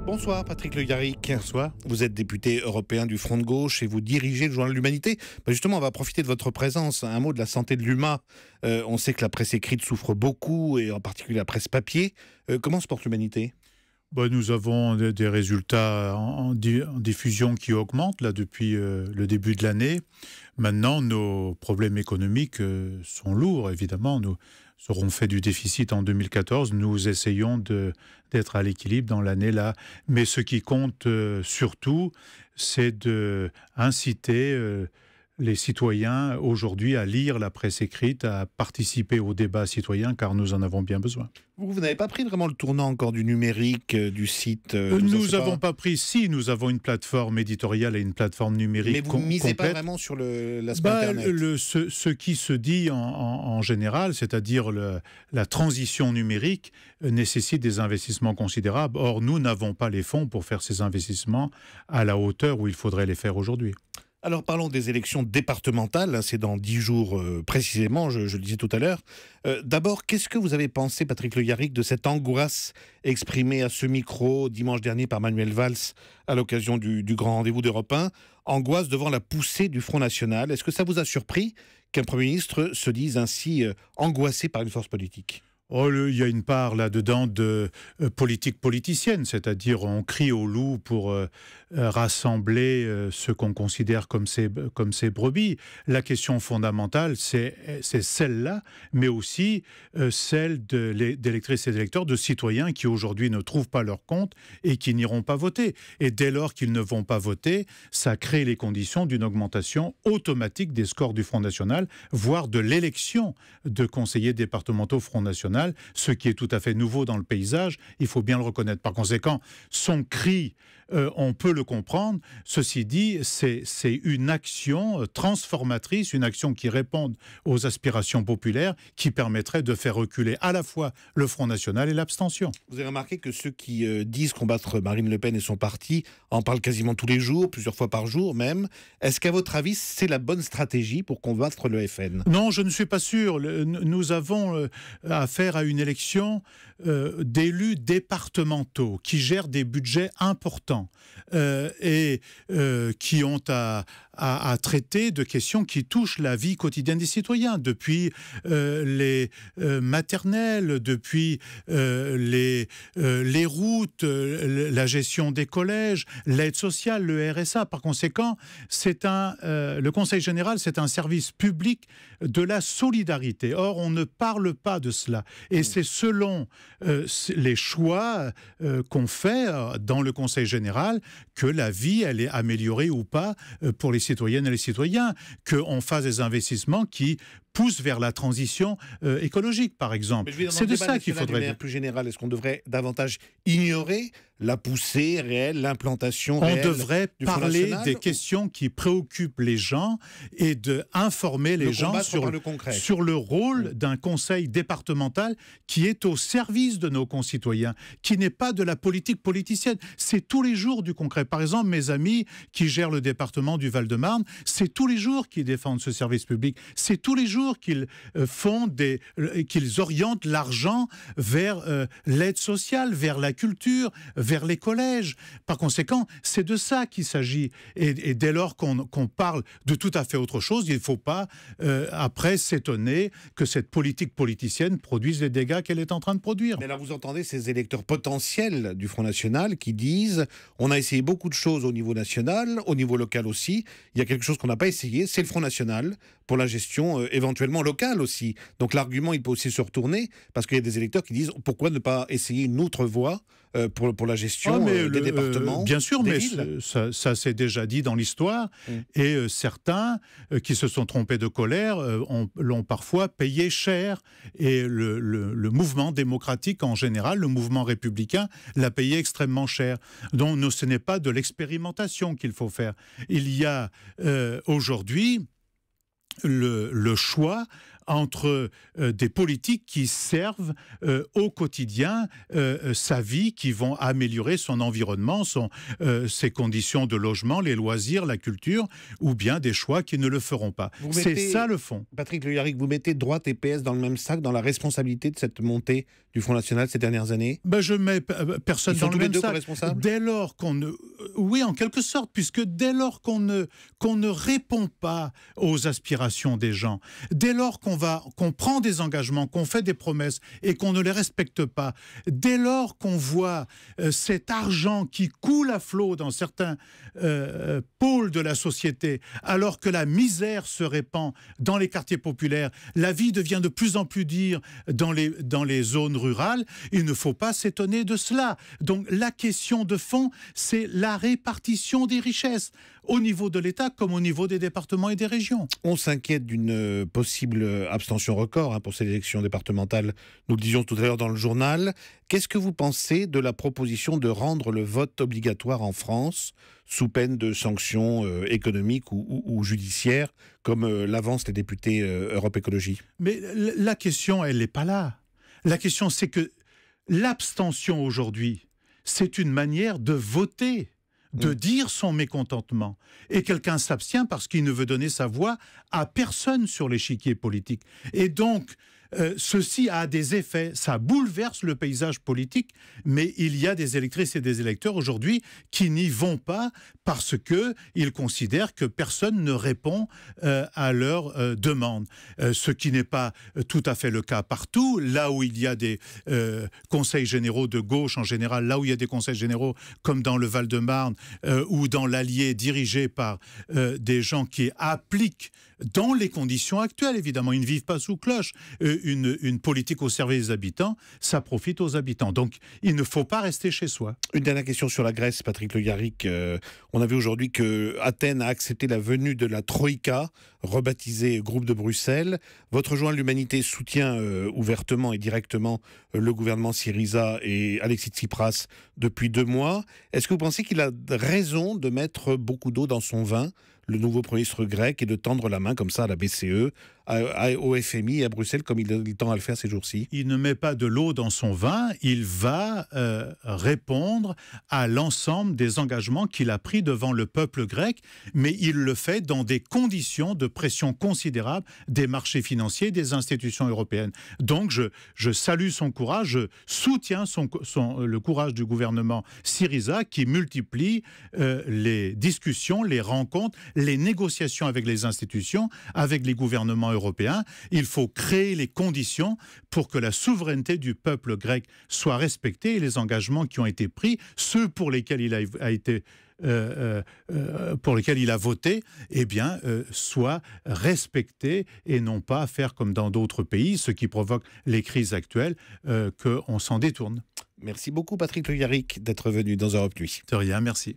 Bonsoir Patrick Le Yarrick. Bonsoir. Vous êtes député européen du Front de Gauche et vous dirigez le journal L'Humanité. Justement, on va profiter de votre présence. Un mot de la santé de l'humain. On sait que la presse écrite souffre beaucoup, et en particulier la presse papier. Comment se porte l'Humanité ? Nous avons des résultats en diffusion qui augmentent là, depuis le début de l'année. Maintenant, nos problèmes économiques sont lourds, évidemment. Nous aurons fait du déficit en 2014. Nous essayons d'être à l'équilibre dans l'année là. Mais ce qui compte surtout, c'est d'inciter les citoyens aujourd'hui à lire la presse écrite, à participer au débat citoyen, car nous en avons bien besoin. Vous n'avez pas pris vraiment le tournant encore du numérique, du site Nous n'avons pas pris, si, nous avons une plateforme éditoriale et une plateforme numérique complète. Mais vous ne misez complète. Pas vraiment sur l'aspect Internet. Ce qui se dit en général, c'est-à-dire la transition numérique, nécessite des investissements considérables. Or, nous n'avons pas les fonds pour faire ces investissements à la hauteur où il faudrait les faire aujourd'hui. Alors parlons des élections départementales, c'est dans 10 jours précisément, je le disais tout à l'heure. D'abord, qu'est-ce que vous avez pensé, Patrick Le Yarrick, de cette angoisse exprimée à ce micro dimanche dernier par Manuel Valls à l'occasion du grand rendez-vous d'Europe 1, angoisse devant la poussée du Front National. Est-ce que ça vous a surpris qu'un Premier ministre se dise ainsi angoissé par une force politique ? Il y a une part là-dedans de politique politicienne, c'est-à-dire on crie au loup pour rassembler ce qu'on considère comme ces brebis. La question fondamentale, c'est celle-là, mais aussi celle d'électrices et d'électeurs, de citoyens qui aujourd'hui ne trouvent pas leur compte et qui n'iront pas voter. Et dès lors qu'ils ne vont pas voter, ça crée les conditions d'une augmentation automatique des scores du Front National, voire de l'élection de conseillers départementaux Front National, ce qui est tout à fait nouveau dans le paysage, il faut bien le reconnaître. Par conséquent, son cri, on peut le comprendre. Ceci dit, c'est une action transformatrice, une action qui répond aux aspirations populaires, qui permettrait de faire reculer à la fois le Front National et l'abstention. Vous avez remarqué que ceux qui disent combattre Marine Le Pen et son parti en parlent quasiment tous les jours, plusieurs fois par jour même. Est-ce qu'à votre avis, c'est la bonne stratégie pour combattre le FN ? Non, je ne suis pas sûr. Nous avons affaire à une élection d'élus départementaux qui gèrent des budgets importants et qui ont à traiter de questions qui touchent la vie quotidienne des citoyens, depuis les maternelles, depuis les routes, la gestion des collèges, l'aide sociale, le RSA. Par conséquent, le Conseil général, c'est un service public de la solidarité. Or, on ne parle pas de cela. Et c'est selon les choix qu'on fait dans le Conseil général que la vie, elle est améliorée ou pas pour les citoyennes et les citoyens, qu'on fasse des investissements qui poussent vers la transition écologique, par exemple. C'est de ça qu'il faudrait dire. Plus général, est-ce qu'on devrait davantage ignorer la poussée réelle, l'implantation réelle? On devrait parler des questions qui préoccupent les gens et d'informer les gens sur le rôle d'un conseil départemental qui est au service de nos concitoyens, qui n'est pas de la politique politicienne. C'est tous les jours du concret. Par exemple, mes amis qui gèrent le département du Val-de-Marne, c'est tous les jours qu'ils défendent ce service public. C'est tous les jours qu'ils qu'ils orientent l'argent vers l'aide sociale, vers la culture, vers les collèges. Par conséquent, c'est de ça qu'il s'agit. Et dès lors qu'on parle de tout à fait autre chose, il ne faut pas après s'étonner que cette politique politicienne produise les dégâts qu'elle est en train de produire. Mais là, vous entendez ces électeurs potentiels du Front National qui disent « on a essayé beaucoup de choses au niveau national, au niveau local aussi, il y a quelque chose qu'on n'a pas essayé, c'est le Front National pour la gestion éventuellement locale aussi ». Donc l'argument, il peut aussi se retourner parce qu'il y a des électeurs qui disent « pourquoi ne pas essayer une autre voie pour la gestion des départements ?» Bien sûr, mais villes. ça s'est déjà dit dans l'histoire. Et certains qui se sont trompés de colère l'ont parfois payé cher. Et le mouvement démocratique en général, le mouvement républicain, l'a payé extrêmement cher. Donc ce n'est pas de l'expérimentation qu'il faut faire. Il y a aujourd'hui le choix entre des politiques qui servent au quotidien sa vie, qui vont améliorer son environnement, ses conditions de logement, les loisirs, la culture, ou bien des choix qui ne le feront pas. C'est ça le fond. Patrick Le Yarrick, vous mettez droite et PS dans le même sac, dans la responsabilité de cette montée du Front National ces dernières années? Je mets personne dans le même sac. Dès lors qu'on ne... Oui, en quelque sorte, puisque dès lors qu'on ne répond pas aux aspirations des gens, dès lors qu'on prend des engagements, qu'on fait des promesses et qu'on ne les respecte pas, dès lors qu'on voit cet argent qui coule à flot dans certains pôles de la société, alors que la misère se répand dans les quartiers populaires, la vie devient de plus en plus dure dans les zones rurales, il ne faut pas s'étonner de cela. Donc la question de fond, c'est la répartition des richesses, au niveau de l'État comme au niveau des départements et des régions. On s'inquiète d'une possible abstention record pour ces élections départementales. Nous le disions tout à l'heure dans le journal. Qu'est-ce que vous pensez de la proposition de rendre le vote obligatoire en France sous peine de sanctions économiques ou judiciaires, comme l'avancent les députés Europe Écologie? Mais la question, elle n'est pas là. La question, c'est que l'abstention aujourd'hui, c'est une manière de voter, de dire son mécontentement. Et quelqu'un s'abstient parce qu'il ne veut donner sa voix à personne sur l'échiquier politique. Et donc, ceci a des effets, ça bouleverse le paysage politique, mais il y a des électrices et des électeurs aujourd'hui qui n'y vont pas parce qu'ils considèrent que personne ne répond à leurs demandes. Ce qui n'est pas tout à fait le cas partout. Là où il y a des conseils généraux de gauche en général, là où il y a des conseils généraux comme dans le Val-de-Marne ou dans l'Allier dirigé par des gens qui appliquent dans les conditions actuelles, évidemment, ils ne vivent pas sous cloche, une politique au service des habitants, ça profite aux habitants. Donc, il ne faut pas rester chez soi. Une dernière question sur la Grèce, Patrick Le Yarrick. On a vu aujourd'hui que Athènes a accepté la venue de la Troïka, rebaptisée Groupe de Bruxelles. Votre journal L'Humanité soutient ouvertement et directement le gouvernement Syriza et Alexis Tsipras depuis 2 mois. Est-ce que vous pensez qu'il a raison de mettre beaucoup d'eau dans son vin, le nouveau Premier ministre grec, et de tendre la main comme ça à la BCE, au FMI et à Bruxelles, comme il tend à le faire ces jours-ci? Il ne met pas de l'eau dans son vin, il va répondre à l'ensemble des engagements qu'il a pris devant le peuple grec, mais il le fait dans des conditions de pression considérable des marchés financiers, des institutions européennes. Donc je salue son courage, je soutiens le courage du gouvernement Syriza qui multiplie les discussions, les rencontres, les négociations avec les institutions, avec les gouvernements européens. Il faut créer les conditions pour que la souveraineté du peuple grec soit respectée et les engagements qui ont été pris, ceux pour lesquels il a voté, soient respectés et non pas faire comme dans d'autres pays, ce qui provoque les crises actuelles, qu'on s'en détourne. Merci beaucoup Patrick Le Yarrick d'être venu dans Europe Nuit. De rien, merci.